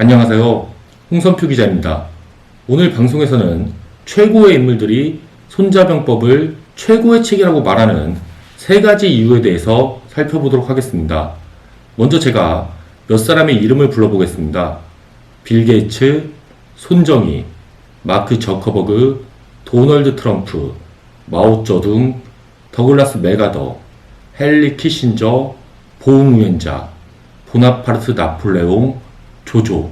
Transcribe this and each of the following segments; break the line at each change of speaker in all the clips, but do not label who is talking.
안녕하세요. 홍선표 기자입니다. 오늘 방송에서는 최고의 인물들이 손자병법을 최고의 책이라고 말하는 세 가지 이유에 대해서 살펴보도록 하겠습니다. 먼저 제가 몇 사람의 이름을 불러보겠습니다. 빌 게이츠, 손정희, 마크 저커버그, 도널드 트럼프, 마오쩌둥, 더글라스 맥아더, 헨리 키신저, 보응우연자, 보나파르트 나폴레옹, 조조.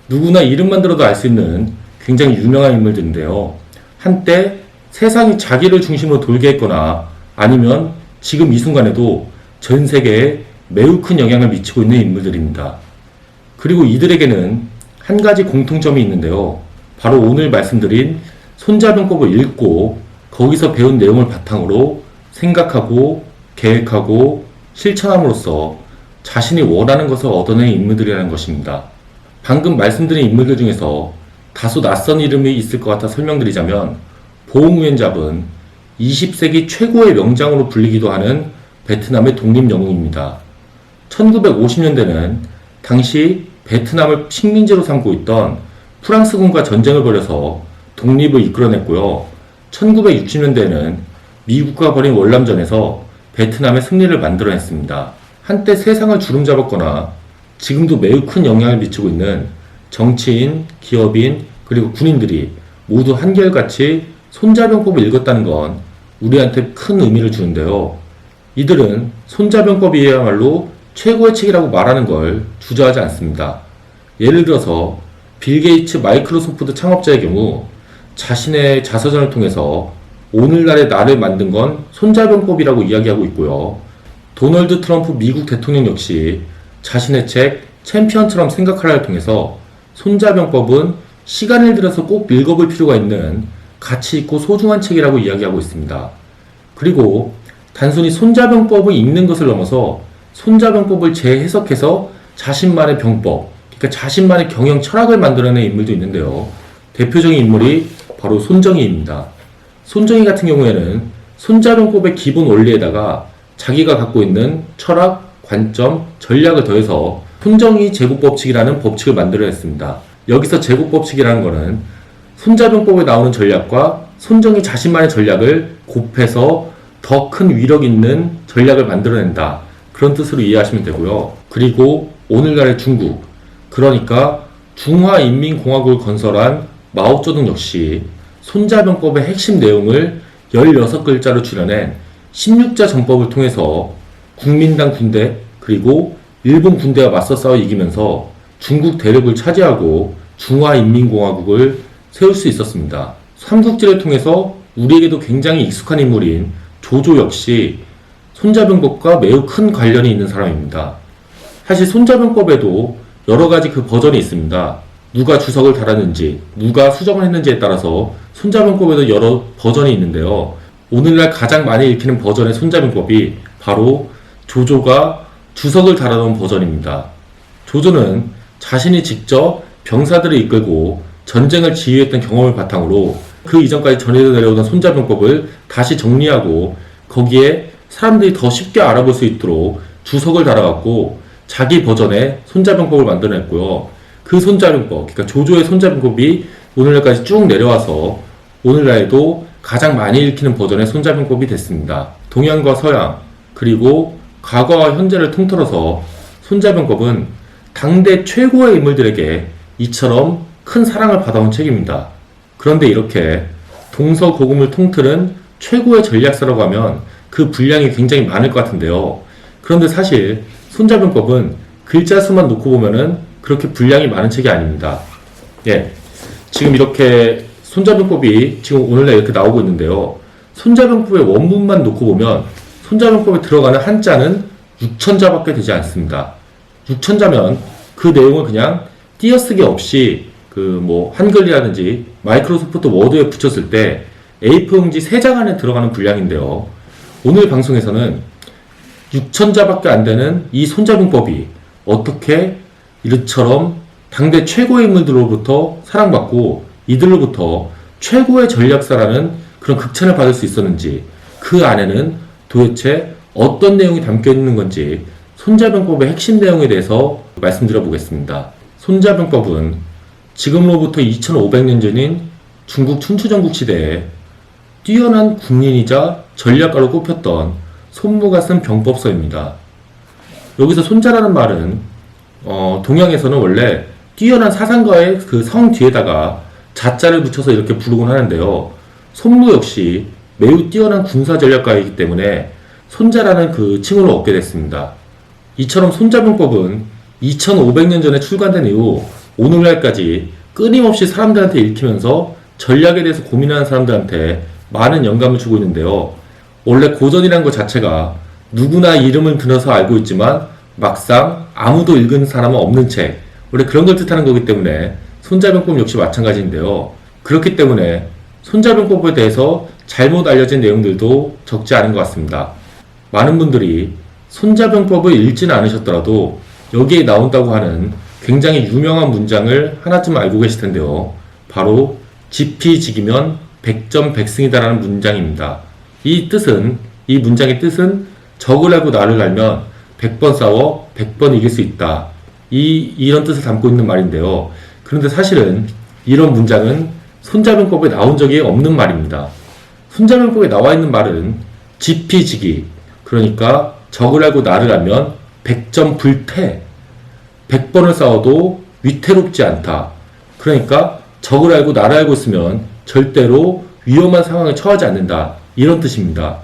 누구나 이름만 들어도 알 수 있는 굉장히 유명한 인물들인데요. 한때 세상이 자기를 중심으로 돌게 했거나 아니면 지금 이 순간에도 전 세계에 매우 큰 영향을 미치고 있는 인물들입니다. 그리고 이들에게는 한 가지 공통점이 있는데요. 바로 오늘 말씀드린 손자병법을 읽고 거기서 배운 내용을 바탕으로 생각하고 계획하고 실천함으로써 자신이 원하는 것을 얻어낸 인물들이라는 것입니다. 방금 말씀드린 인물들 중에서 다소 낯선 이름이 있을 것 같아 설명드리자면 보응우연잡은 20세기 최고의 명장으로 불리기도 하는 베트남의 독립영웅입니다. 1950년대는 당시 베트남을 식민지로 삼고 있던 프랑스군과 전쟁을 벌여서 독립을 이끌어냈고요. 1960년대에는 미국과 벌인 월남전에서 베트남의 승리를 만들어냈습니다. 한때 세상을 주름잡았거나 지금도 매우 큰 영향을 미치고 있는 정치인, 기업인, 그리고 군인들이 모두 한결같이 손자병법을 읽었다는 건 우리한테 큰 의미를 주는데요. 이들은 손자병법이야말로 최고의 책이라고 말하는 걸 주저하지 않습니다. 예를 들어서 빌 게이츠 마이크로소프트 창업자의 경우 자신의 자서전을 통해서 오늘날의 나를 만든 건 손자병법이라고 이야기하고 있고요. 도널드 트럼프 미국 대통령 역시 자신의 책 챔피언처럼 생각하라를 통해서 손자병법은 시간을 들여서 꼭 읽어볼 필요가 있는 가치 있고 소중한 책이라고 이야기하고 있습니다. 그리고 단순히 손자병법을 읽는 것을 넘어서 손자병법을 재해석해서 자신만의 병법, 그러니까 자신만의 경영 철학을 만들어낸 인물도 있는데요. 대표적인 인물이 바로 손정희입니다. 손정희 같은 경우에는 손자병법의 기본 원리에다가 자기가 갖고 있는 철학, 관점, 전략을 더해서 손정희 제국법칙이라는 법칙을 만들어냈습니다. 여기서 제국법칙이라는 것은 손자병법에 나오는 전략과 손정희 자신만의 전략을 곱해서 더 큰 위력 있는 전략을 만들어낸다. 그런 뜻으로 이해하시면 되고요. 그리고 오늘날의 중국, 그러니까 중화인민공화국을 건설한 마오쩌둥 역시 손자병법의 핵심 내용을 16글자로 줄여낸 16자 전법을 통해서 국민당 군대 그리고 일본 군대와 맞서 싸워 이기면서 중국 대륙을 차지하고 중화인민공화국을 세울 수 있었습니다. 삼국지를 통해서 우리에게도 굉장히 익숙한 인물인 조조 역시 손자병법과 매우 큰 관련이 있는 사람입니다. 사실 손자병법에도 여러 가지 그 버전이 있습니다. 누가 주석을 달았는지, 누가 수정을 했는지에 따라서 손자병법에도 여러 버전이 있는데요. 오늘날 가장 많이 읽히는 버전의 손자병법이 바로 조조가 주석을 달아놓은 버전입니다. 조조는 자신이 직접 병사들을 이끌고 전쟁을 지휘했던 경험을 바탕으로 그 이전까지 전해져 내려오던 손자병법을 다시 정리하고 거기에 사람들이 더 쉽게 알아볼 수 있도록 주석을 달아갖고 자기 버전의 손자병법을 만들어냈고요. 그 손자병법, 그러니까 조조의 손자병법이 오늘날까지 쭉 내려와서 오늘날에도 가장 많이 읽히는 버전의 손자병법이 됐습니다. 동양과 서양, 그리고 과거와 현재를 통틀어서 손자병법은 당대 최고의 인물들에게 이처럼 큰 사랑을 받아온 책입니다. 그런데 이렇게 동서고금을 통틀은 최고의 전략서라고 하면 그 분량이 굉장히 많을 것 같은데요. 그런데 사실 손자병법은 글자 수만 놓고 보면은 그렇게 분량이 많은 책이 아닙니다. 지금 이렇게 손자병법이 지금 오늘날 이렇게 나오고 있는데요. 손자병법의 원문만 놓고 보면 손자병법에 들어가는 한자는 6천자밖에 되지 않습니다. 6천자면 그 내용을 그냥 띄어쓰기 없이 한글이라든지 마이크로소프트 워드에 붙였을 때 A4 용지 3장 안에 들어가는 분량인데요. 오늘 방송에서는 6천자밖에 안 되는 이 손자병법이 어떻게 이처럼 당대 최고의 인물들로부터 사랑받고 이들로부터 최고의 전략사라는 그런 극찬을 받을 수 있었는지, 그 안에는 도대체 어떤 내용이 담겨 있는 건지 손자병법의 핵심 내용에 대해서 말씀드려 보겠습니다. 손자병법은 지금로부터 2500년 전인 중국 춘추전국 시대에 뛰어난 국민이자 전략가로 꼽혔던 손무가 쓴 병법서입니다. 여기서 손자라는 말은 동양에서는 원래 뛰어난 사상가의 그 성 뒤에다가 자자를 붙여서 이렇게 부르곤 하는데요. 손무 역시 매우 뛰어난 군사 전략가이기 때문에 손자라는 그 칭호를 얻게 됐습니다. 이처럼 손자병법은 2500년 전에 출간된 이후 오늘날까지 끊임없이 사람들한테 읽히면서 전략에 대해서 고민하는 사람들한테 많은 영감을 주고 있는데요. 원래 고전이라는 것 자체가 누구나 이름을 들어서 알고 있지만 막상 아무도 읽은 사람은 없는 책, 원래 그런 걸 뜻하는 거기 때문에 손자병법 역시 마찬가지인데요. 그렇기 때문에 손자병법에 대해서 잘못 알려진 내용들도 적지 않은 것 같습니다. 많은 분들이 손자병법을 읽지는 않으셨더라도 여기에 나온다고 하는 굉장히 유명한 문장을 하나쯤 알고 계실 텐데요. 바로 지피지기면 백전백승이다라는 문장입니다. 이 문장의 뜻은 적을 알고 나를 알면 100번 싸워 100번 이길 수 있다. 이런 뜻을 담고 있는 말인데요. 그런데 사실은 이런 문장은 손자병법에 나온 적이 없는 말입니다. 손자병법에 나와 있는 말은 지피지기, 그러니까 적을 알고 나를 알면 100점 불태, 100번을 싸워도 위태롭지 않다. 그러니까 적을 알고 나를 알고 있으면 절대로 위험한 상황에 처하지 않는다. 이런 뜻입니다.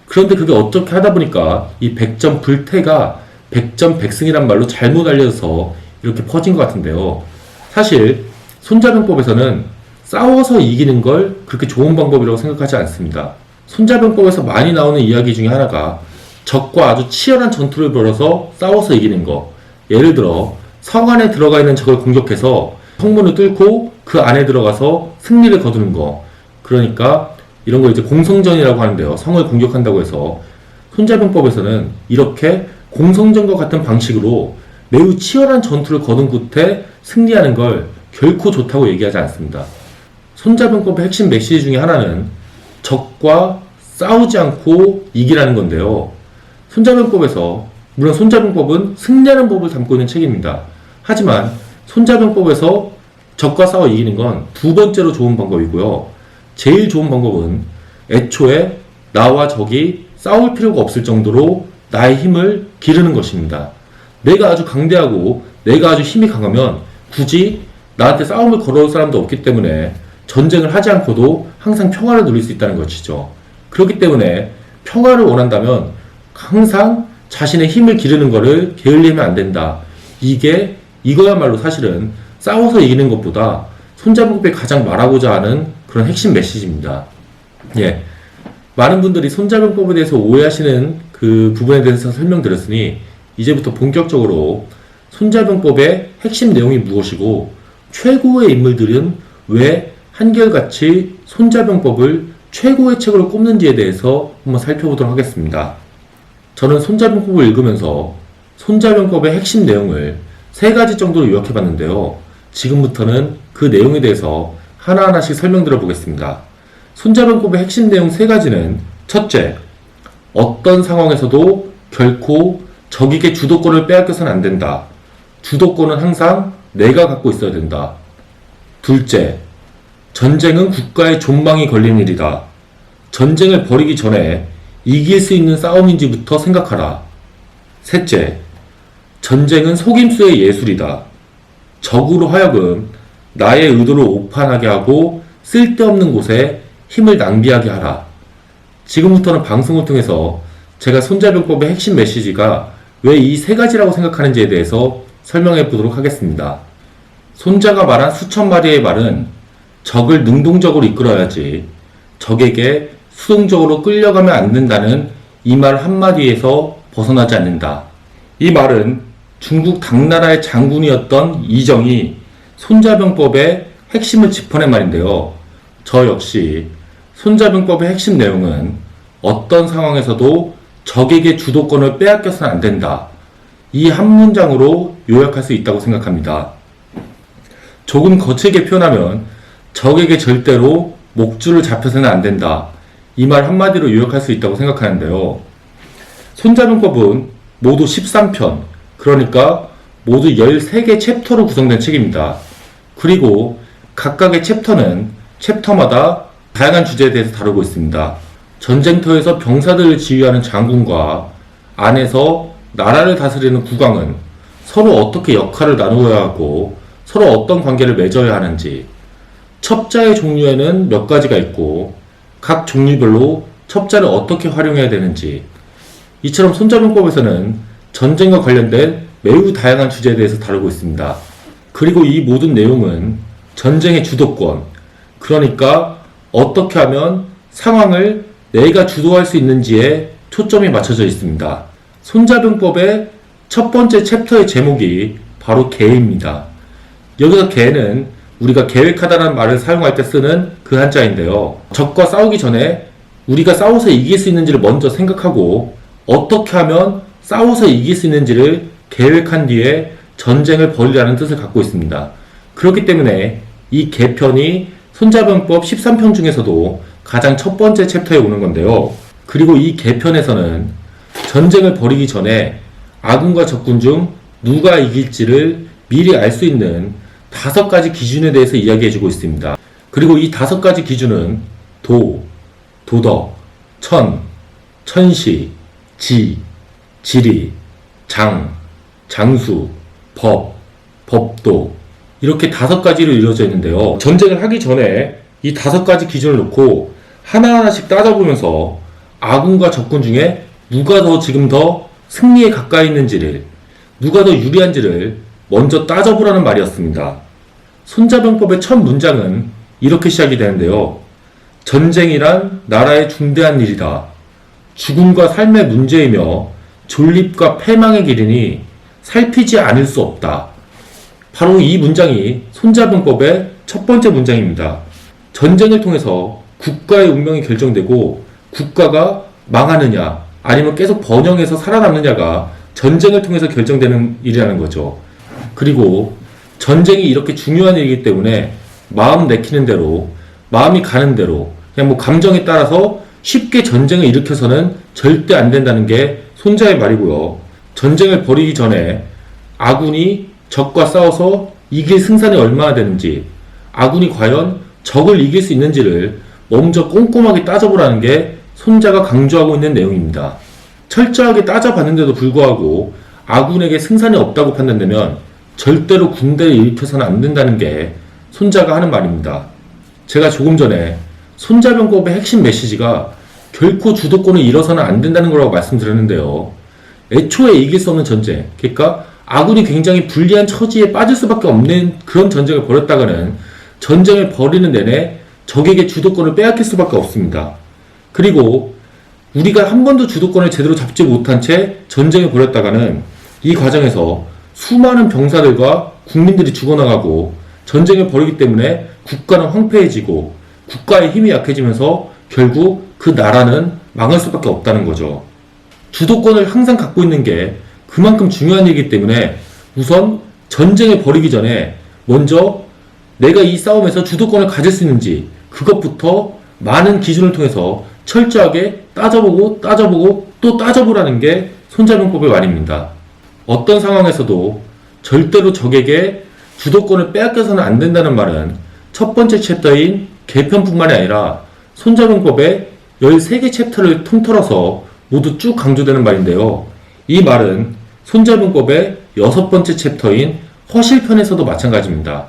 그런데 그게 어떻게 하다 보니까 이 100점 불태가 100점 백승이란 말로 잘못 알려져서 이렇게 퍼진 것 같은데요. 사실 손자병법에서는 싸워서 이기는 걸 그렇게 좋은 방법이라고 생각하지 않습니다. 손자병법에서 많이 나오는 이야기 중에 하나가 적과 아주 치열한 전투를 벌여서 싸워서 이기는 거. 예를 들어 성 안에 들어가 있는 적을 공격해서 성문을 뚫고 그 안에 들어가서 승리를 거두는 거. 그러니까 이런 걸 이제 공성전이라고 하는데요. 성을 공격한다고 해서 손자병법에서는 이렇게 공성전과 같은 방식으로 매우 치열한 전투를 거둔 끝에 승리하는 걸 결코 좋다고 얘기하지 않습니다. 손자병법의 핵심 메시지 중에 하나는 적과 싸우지 않고 이기라는 건데요. 손자병법에서, 물론 손자병법은 승리하는 법을 담고 있는 책입니다. 하지만 손자병법에서 적과 싸워 이기는 건 두 번째로 좋은 방법이고요. 제일 좋은 방법은 애초에 나와 적이 싸울 필요가 없을 정도로 나의 힘을 기르는 것입니다. 내가 아주 강대하고 내가 아주 힘이 강하면 굳이 나한테 싸움을 걸어올 사람도 없기 때문에 전쟁을 하지 않고도 항상 평화를 누릴 수 있다는 것이죠. 그렇기 때문에 평화를 원한다면 항상 자신의 힘을 기르는 것을 게을리면 안 된다. 이거야말로 사실은 싸워서 이기는 것보다 손자병법이 가장 말하고자 하는 그런 핵심 메시지입니다. 예. 많은 분들이 손자병법에 대해서 오해하시는 그 부분에 대해서 설명드렸으니 이제부터 본격적으로 손자병법의 핵심 내용이 무엇이고 최고의 인물들은 왜 한결같이 손자병법을 최고의 책으로 꼽는지에 대해서 한번 살펴보도록 하겠습니다. 저는 손자병법을 읽으면서 손자병법의 핵심 내용을 3가지 정도로 요약해 봤는데요. 지금부터는 그 내용에 대해서 하나하나씩 설명드려 보겠습니다. 손자병법의 핵심 내용 3가지는 첫째, 어떤 상황에서도 결코 적에게 주도권을 빼앗겨서는 안 된다. 주도권은 항상 내가 갖고 있어야 된다. 둘째, 전쟁은 국가의 존망이 걸린 일이다. 전쟁을 벌이기 전에 이길 수 있는 싸움인지부터 생각하라. 셋째, 전쟁은 속임수의 예술이다. 적으로 하여금 나의 의도를 오판하게 하고 쓸데없는 곳에 힘을 낭비하게 하라. 지금부터는 방송을 통해서 제가 손자병법의 핵심 메시지가 왜 이 3가지라고 생각하는지에 대해서 설명해 보도록 하겠습니다. 손자가 말한 수천 마리의 말은 적을 능동적으로 이끌어야지 적에게 수동적으로 끌려가면 안 된다는 이 말 한마디에서 벗어나지 않는다. 이 말은 중국 당나라의 장군이었던 이정이 손자병법의 핵심을 짚어낸 말인데요. 저 역시 손자병법의 핵심 내용은 어떤 상황에서도 적에게 주도권을 빼앗겨서는 안 된다. 이 한 문장으로 요약할 수 있다고 생각합니다. 조금 거칠게 표현하면 적에게 절대로 목줄을 잡혀서는 안 된다. 이 말 한마디로 요약할 수 있다고 생각하는데요. 손자병법은 모두 13편, 그러니까 모두 13개 챕터로 구성된 책입니다. 그리고 각각의 챕터는 챕터마다 다양한 주제에 대해서 다루고 있습니다. 전쟁터에서 병사들을 지휘하는 장군과 안에서 나라를 다스리는 국왕은 서로 어떻게 역할을 나누어야 하고 서로 어떤 관계를 맺어야 하는지, 첩자의 종류에는 몇 가지가 있고 각 종류별로 첩자를 어떻게 활용해야 되는지, 이처럼 손자병법에서는 전쟁과 관련된 매우 다양한 주제에 대해서 다루고 있습니다. 그리고 이 모든 내용은 전쟁의 주도권, 그러니까 어떻게 하면 상황을 내가 주도할 수 있는지에 초점이 맞춰져 있습니다. 손자병법의 첫 번째 챕터의 제목이 바로 계입니다. 여기서 계는 우리가 계획하다라는 말을 사용할 때 쓰는 그 한자인데요. 적과 싸우기 전에 우리가 싸워서 이길 수 있는지를 먼저 생각하고 어떻게 하면 싸워서 이길 수 있는지를 계획한 뒤에 전쟁을 벌이라는 뜻을 갖고 있습니다. 그렇기 때문에 이 계편이 손자병법 13편 중에서도 가장 첫 번째 챕터에 오는 건데요. 그리고 이 계편에서는 전쟁을 벌이기 전에 아군과 적군 중 누가 이길지를 미리 알 수 있는 5가지 기준에 대해서 이야기해주고 있습니다. 그리고 이 5가지 기준은 도, 도덕, 천, 천시, 지, 지리, 장, 장수, 법, 법도, 이렇게 5가지로 이루어져 있는데요. 전쟁을 하기 전에 이 5가지 기준을 놓고 하나하나씩 따져보면서 아군과 적군 중에 누가 지금 더 승리에 가까이 있는지를, 누가 더 유리한지를 먼저 따져보라는 말이었습니다. 손자병법의 첫 문장은 이렇게 시작이 되는데요. 전쟁이란 나라의 중대한 일이다. 죽음과 삶의 문제이며 존립과 패망의 길이니 살피지 않을 수 없다. 바로 이 문장이 손자병법의 첫 번째 문장입니다. 전쟁을 통해서 국가의 운명이 결정되고 국가가 망하느냐 아니면 계속 번영해서 살아남느냐가 전쟁을 통해서 결정되는 일이라는 거죠. 그리고 전쟁이 이렇게 중요한 일이기 때문에 마음 내키는 대로, 마음이 가는 대로, 그냥 감정에 따라서 쉽게 전쟁을 일으켜서는 절대 안 된다는 게 손자의 말이고요. 전쟁을 벌이기 전에 아군이 적과 싸워서 이길 승산이 얼마나 되는지, 아군이 과연 적을 이길 수 있는지를 먼저 꼼꼼하게 따져보라는 게 손자가 강조하고 있는 내용입니다. 철저하게 따져봤는데도 불구하고 아군에게 승산이 없다고 판단되면 절대로 군대를 일으켜서는 안 된다는 게 손자가 하는 말입니다. 제가 조금 전에 손자병법의 핵심 메시지가 결코 주도권을 잃어서는 안 된다는 거라고 말씀드렸는데요. 애초에 이길 수 없는 전쟁, 그러니까 아군이 굉장히 불리한 처지에 빠질 수밖에 없는 그런 전쟁을 벌였다가는 전쟁을 벌이는 내내 적에게 주도권을 빼앗길 수밖에 없습니다. 그리고 우리가 한 번도 주도권을 제대로 잡지 못한 채 전쟁을 벌였다가는 이 과정에서 수많은 병사들과 국민들이 죽어나가고 전쟁을 벌이기 때문에 국가는 황폐해지고 국가의 힘이 약해지면서 결국 그 나라는 망할 수밖에 없다는 거죠. 주도권을 항상 갖고 있는 게 그만큼 중요한 일이기 때문에 우선 전쟁을 벌이기 전에 먼저 내가 이 싸움에서 주도권을 가질 수 있는지 그것부터 많은 기준을 통해서 철저하게 따져보고 또 따져보라는 게 손자병법의 말입니다. 어떤 상황에서도 절대로 적에게 주도권을 빼앗겨서는 안 된다는 말은 첫 번째 챕터인 계편뿐만이 아니라 손자병법의 13개 챕터를 통틀어서 모두 쭉 강조되는 말인데요. 이 말은 손자병법의 6번째 챕터인 허실편에서도 마찬가지입니다.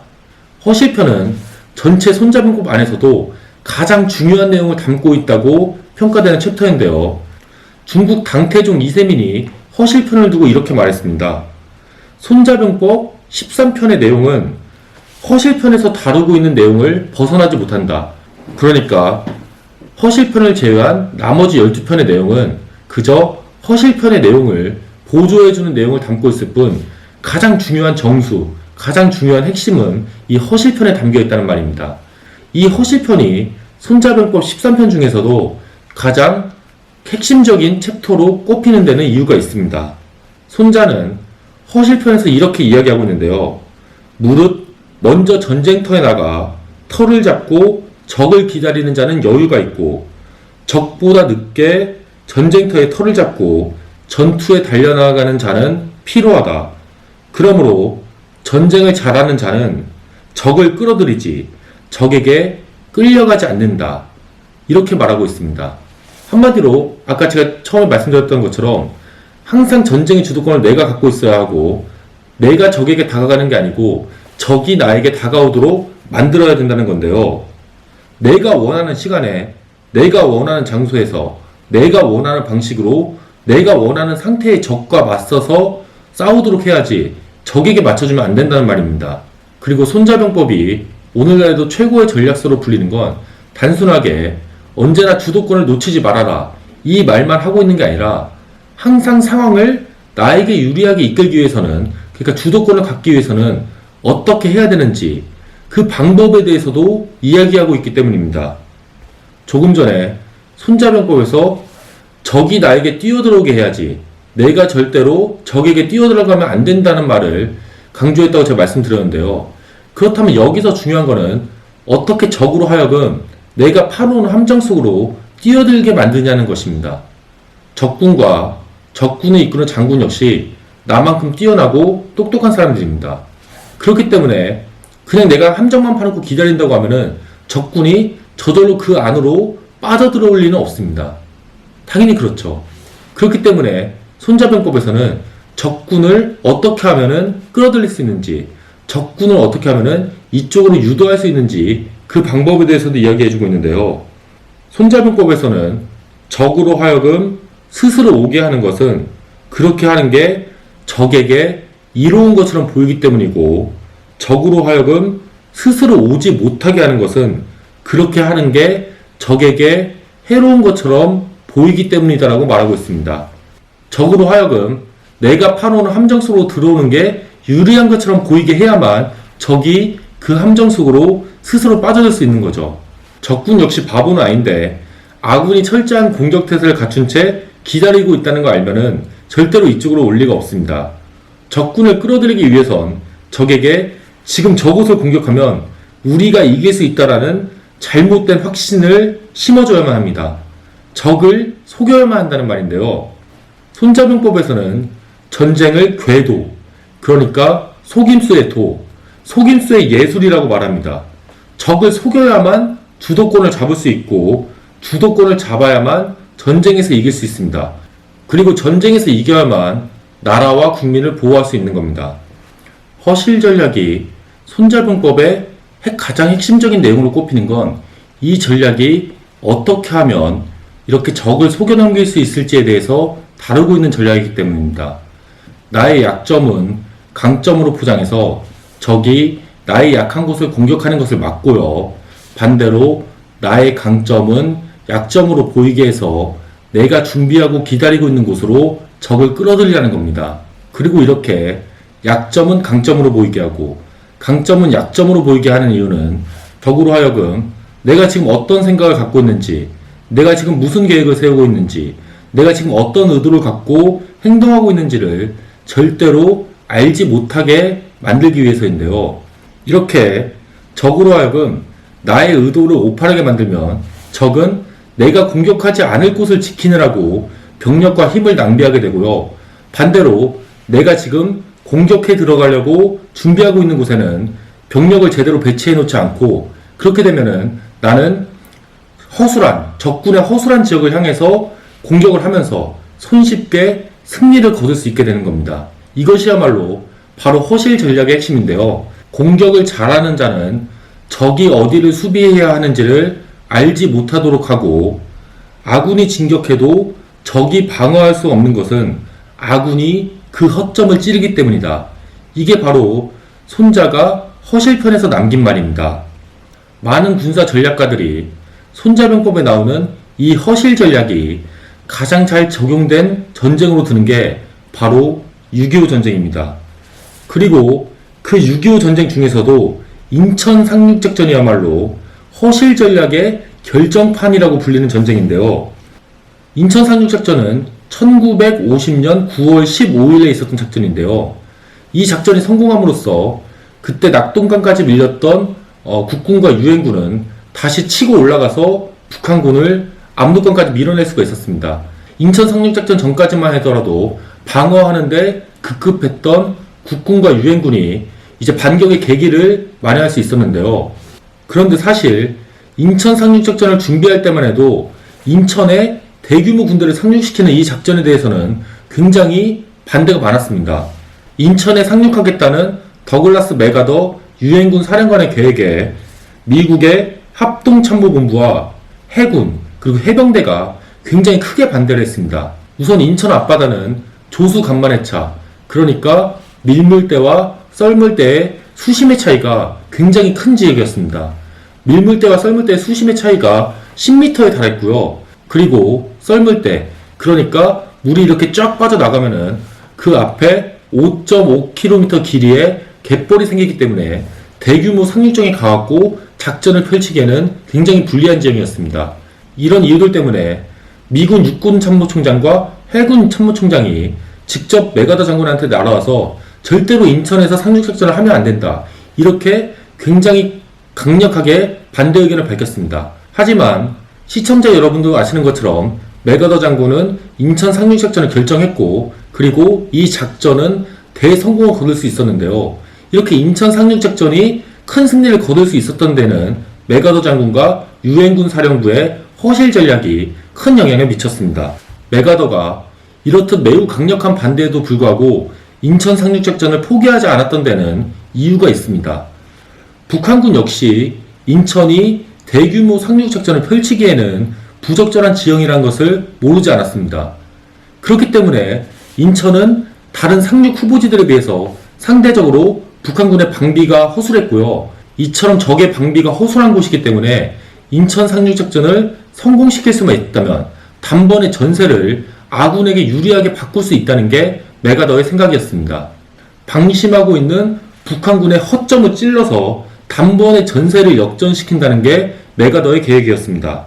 허실편은 전체 손자병법 안에서도 가장 중요한 내용을 담고 있다고 평가되는 챕터인데요. 중국 당태종 이세민이 허실편을 두고 이렇게 말했습니다. 손자병법 13편의 내용은 허실편에서 다루고 있는 내용을 벗어나지 못한다. 그러니까 허실편을 제외한 나머지 12편의 내용은 그저 허실편의 내용을 보조해주는 내용을 담고 있을 뿐 가장 중요한 정수, 가장 중요한 핵심은 이 허실편에 담겨 있다는 말입니다. 이 허실편이 손자병법 13편 중에서도 가장 핵심적인 챕터로 꼽히는 데는 이유가 있습니다. 손자는 허실편에서 이렇게 이야기하고 있는데요. 무릇 먼저 전쟁터에 나가 터를 잡고 적을 기다리는 자는 여유가 있고 적보다 늦게 전쟁터에 터를 잡고 전투에 달려나가는 자는 피로하다. 그러므로 전쟁을 잘하는 자는 적을 끌어들이지 적에게 끌려가지 않는다. 이렇게 말하고 있습니다. 한마디로 아까 제가 처음에 말씀드렸던 것처럼 항상 전쟁의 주도권을 내가 갖고 있어야 하고 내가 적에게 다가가는 게 아니고 적이 나에게 다가오도록 만들어야 된다는 건데요. 내가 원하는 시간에 내가 원하는 장소에서 내가 원하는 방식으로 내가 원하는 상태의 적과 맞서서 싸우도록 해야지 적에게 맞춰주면 안 된다는 말입니다. 그리고 손자병법이 오늘날에도 최고의 전략서로 불리는 건 단순하게 언제나 주도권을 놓치지 말아라 이 말만 하고 있는 게 아니라 항상 상황을 나에게 유리하게 이끌기 위해서는 그러니까 주도권을 갖기 위해서는 어떻게 해야 되는지 그 방법에 대해서도 이야기하고 있기 때문입니다. 조금 전에 손자병법에서 적이 나에게 뛰어들어오게 해야지 내가 절대로 적에게 뛰어들어가면 안 된다는 말을 강조했다고 제가 말씀드렸는데요. 그렇다면 여기서 중요한 거는 어떻게 적으로 하여금 내가 파놓은 함정 속으로 뛰어들게 만드냐는 것입니다. 적군과 적군을 이끄는 장군 역시 나만큼 뛰어나고 똑똑한 사람들입니다. 그렇기 때문에 그냥 내가 함정만 파놓고 기다린다고 하면은 적군이 저절로 그 안으로 빠져들어올 리는 없습니다. 당연히 그렇죠. 그렇기 때문에 손자병법에서는 적군을 어떻게 하면은 끌어들일 수 있는지, 적군을 어떻게 하면은 이쪽으로 유도할 수 있는지 그 방법에 대해서도 이야기해주고 있는데요. 손자병법에서는 적으로 하여금 스스로 오게 하는 것은 그렇게 하는 게 적에게 이로운 것처럼 보이기 때문이고, 적으로 하여금 스스로 오지 못하게 하는 것은 그렇게 하는 게 적에게 해로운 것처럼 보이기 때문이다라고 말하고 있습니다. 적으로 하여금 내가 파놓은 함정 속으로 들어오는 게 유리한 것처럼 보이게 해야만 적이 그 함정 속으로 스스로 빠져들 수 있는 거죠. 적군 역시 바보는 아닌데 아군이 철저한 공격태세를 갖춘 채 기다리고 있다는 거 알면은 절대로 이쪽으로 올 리가 없습니다. 적군을 끌어들이기 위해선 적에게 지금 저곳을 공격하면 우리가 이길 수 있다라는 잘못된 확신을 심어줘야만 합니다. 적을 속여야만 한다는 말인데요. 손자병법에서는 전쟁을 궤도, 그러니까 속임수의 도, 속임수의 예술이라고 말합니다. 적을 속여야만 주도권을 잡을 수 있고 주도권을 잡아야만 전쟁에서 이길 수 있습니다. 그리고 전쟁에서 이겨야만 나라와 국민을 보호할 수 있는 겁니다. 허실 전략이 손자병법의 가장 핵심적인 내용으로 꼽히는 건 이 전략이 어떻게 하면 이렇게 적을 속여 넘길 수 있을지에 대해서 다루고 있는 전략이기 때문입니다. 나의 약점은 강점으로 포장해서 적이 나의 약한 곳을 공격하는 것을 막고요. 반대로 나의 강점은 약점으로 보이게 해서 내가 준비하고 기다리고 있는 곳으로 적을 끌어들이라는 겁니다. 그리고 이렇게 약점은 강점으로 보이게 하고 강점은 약점으로 보이게 하는 이유는 적으로 하여금 내가 지금 어떤 생각을 갖고 있는지, 내가 지금 무슨 계획을 세우고 있는지, 내가 지금 어떤 의도를 갖고 행동하고 있는지를 절대로 알지 못하게 만들기 위해서인데요. 이렇게 적으로 하여금 나의 의도를 오판하게 만들면 적은 내가 공격하지 않을 곳을 지키느라고 병력과 힘을 낭비하게 되고요. 반대로 내가 지금 공격해 들어가려고 준비하고 있는 곳에는 병력을 제대로 배치해 놓지 않고 그렇게 되면은 나는 적군의 허술한 지역을 향해서 공격을 하면서 손쉽게 승리를 거둘 수 있게 되는 겁니다. 이것이야말로 바로 허실 전략의 핵심인데요. 공격을 잘하는 자는 적이 어디를 수비해야 하는지를 알지 못하도록 하고 아군이 진격해도 적이 방어할 수 없는 것은 아군이 그 허점을 찌르기 때문이다. 이게 바로 손자가 허실편에서 남긴 말입니다. 많은 군사 전략가들이 손자병법에 나오는 이 허실 전략이 가장 잘 적용된 전쟁으로 드는 게 바로 6.25 전쟁입니다. 그리고 그 6.25 전쟁 중에서도 인천 상륙작전이야말로 허실 전략의 결정판이라고 불리는 전쟁인데요. 인천 상륙작전은 1950년 9월 15일에 있었던 작전인데요. 이 작전이 성공함으로써 그때 낙동강까지 밀렸던 국군과 유엔군은 다시 치고 올라가서 북한군을 압록강까지 밀어낼 수가 있었습니다. 인천 상륙작전 전까지만 하더라도 방어하는데 급급했던 국군과 유엔군이 이제 반격의 계기를 마련할 수 있었는데요. 그런데 사실 인천 상륙작전을 준비할 때만 해도 인천에 대규모 군대를 상륙시키는 이 작전에 대해서는 굉장히 반대가 많았습니다. 인천에 상륙하겠다는 더글라스 맥아더 유엔군 사령관의 계획에 미국의 합동참모본부와 해군 그리고 해병대가 굉장히 크게 반대를 했습니다. 우선 인천 앞바다는 조수 간만의 차, 그러니까 밀물대와 썰물대의 수심의 차이가 굉장히 큰 지역이었습니다. 밀물대와 썰물대의 수심의 차이가 10m에 달했고요. 그리고 썰물대, 그러니까 물이 이렇게 쫙 빠져나가면은 그 앞에 5.5km 길이의 갯벌이 생기기 때문에 대규모 상륙정이 가갖고 작전을 펼치기에는 굉장히 불리한 지형이었습니다. 이런 이유들 때문에 미군 육군 참모총장과 해군 참모총장이 직접 맥아더 장군한테 날아와서 절대로 인천에서 상륙작전을 하면 안 된다, 이렇게 굉장히 강력하게 반대 의견을 밝혔습니다. 하지만 시청자 여러분도 아시는 것처럼 맥아더 장군은 인천 상륙작전을 결정했고, 그리고 이 작전은 대성공을 거둘 수 있었는데요. 이렇게 인천 상륙작전이 큰 승리를 거둘 수 있었던 데는 맥아더 장군과 유엔군 사령부의 허실 전략이 큰 영향을 미쳤습니다. 맥아더가 이렇듯 매우 강력한 반대에도 불구하고 인천 상륙작전을 포기하지 않았던 데는 이유가 있습니다. 북한군 역시 인천이 대규모 상륙작전을 펼치기에는 부적절한 지형이라는 것을 모르지 않았습니다. 그렇기 때문에 인천은 다른 상륙 후보지들에 비해서 상대적으로 북한군의 방비가 허술했고요. 이처럼 적의 방비가 허술한 곳이기 때문에 인천 상륙작전을 성공시킬 수만 있다면 단번에 전세를 아군에게 유리하게 바꿀 수 있다는 게 맥아더의 생각이었습니다. 방심하고 있는 북한군의 허점을 찔러서 단번에 전세를 역전시킨다는 게 맥아더의 계획이었습니다.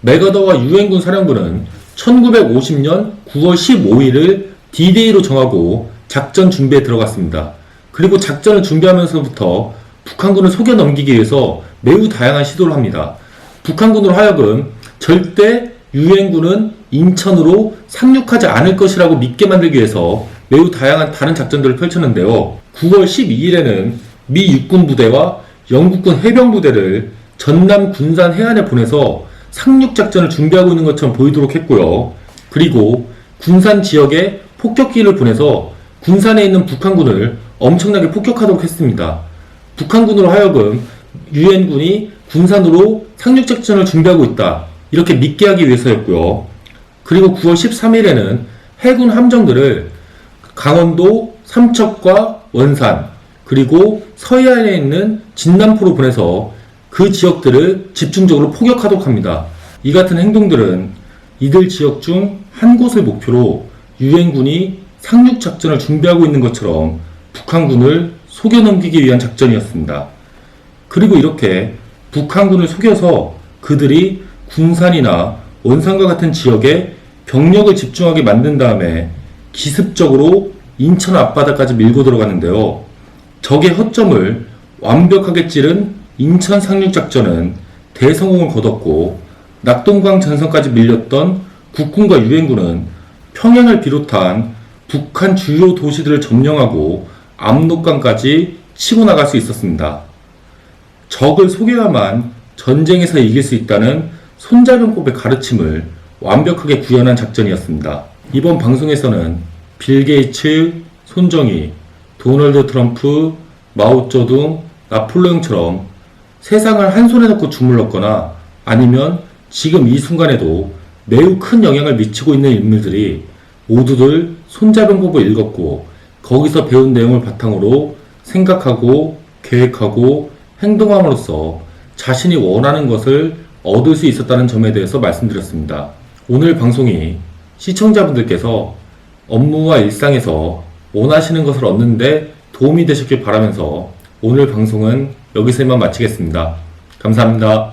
맥아더와 유엔군 사령부는 1950년 9월 15일을 D-Day로 정하고 작전 준비에 들어갔습니다. 그리고 작전을 준비하면서부터 북한군을 속여 넘기기 위해서 매우 다양한 시도를 합니다. 북한군으로 하여금 절대 유엔군은 인천으로 상륙하지 않을 것이라고 믿게 만들기 위해서 매우 다양한 다른 작전들을 펼쳤는데요. 9월 12일에는 미 육군 부대와 영국군 해병 부대를 전남 군산 해안에 보내서 상륙작전을 준비하고 있는 것처럼 보이도록 했고요. 그리고 군산 지역에 폭격기를 보내서 군산에 있는 북한군을 엄청나게 폭격하도록 했습니다. 북한군으로 하여금 유엔군이 군산으로 상륙작전을 준비하고 있다, 이렇게 믿게 하기 위해서였고요. 그리고 9월 13일에는 해군 함정들을 강원도 삼척과 원산, 그리고 서해안에 있는 진남포로 보내서 그 지역들을 집중적으로 포격하도록 합니다. 이 같은 행동들은 이들 지역 중 한 곳을 목표로 유엔군이 상륙작전을 준비하고 있는 것처럼 북한군을 속여 넘기기 위한 작전이었습니다. 그리고 이렇게 북한군을 속여서 그들이 군산이나 원산과 같은 지역에 병력을 집중하게 만든 다음에 기습적으로 인천 앞바다까지 밀고 들어갔는데요. 적의 허점을 완벽하게 찌른 인천 상륙작전은 대성공을 거뒀고, 낙동강 전선까지 밀렸던 국군과 유엔군은 평양을 비롯한 북한 주요 도시들을 점령하고 압록강까지 치고 나갈 수 있었습니다. 적을 속여야만 전쟁에서 이길 수 있다는 손자병법의 가르침을 완벽하게 구현한 작전이었습니다. 이번 방송에서는 빌 게이츠, 손정희, 도널드 트럼프, 마오쩌둥, 나폴레옹처럼 세상을 한 손에 넣고 주물렀거나 아니면 지금 이 순간에도 매우 큰 영향을 미치고 있는 인물들이 모두들 손자병법을 읽었고, 거기서 배운 내용을 바탕으로 생각하고 계획하고 행동함으로써 자신이 원하는 것을 얻을 수 있었다는 점에 대해서 말씀드렸습니다. 오늘 방송이 시청자분들께서 업무와 일상에서 원하시는 것을 얻는데 도움이 되셨길 바라면서 오늘 방송은 여기서 이만 마치겠습니다. 감사합니다.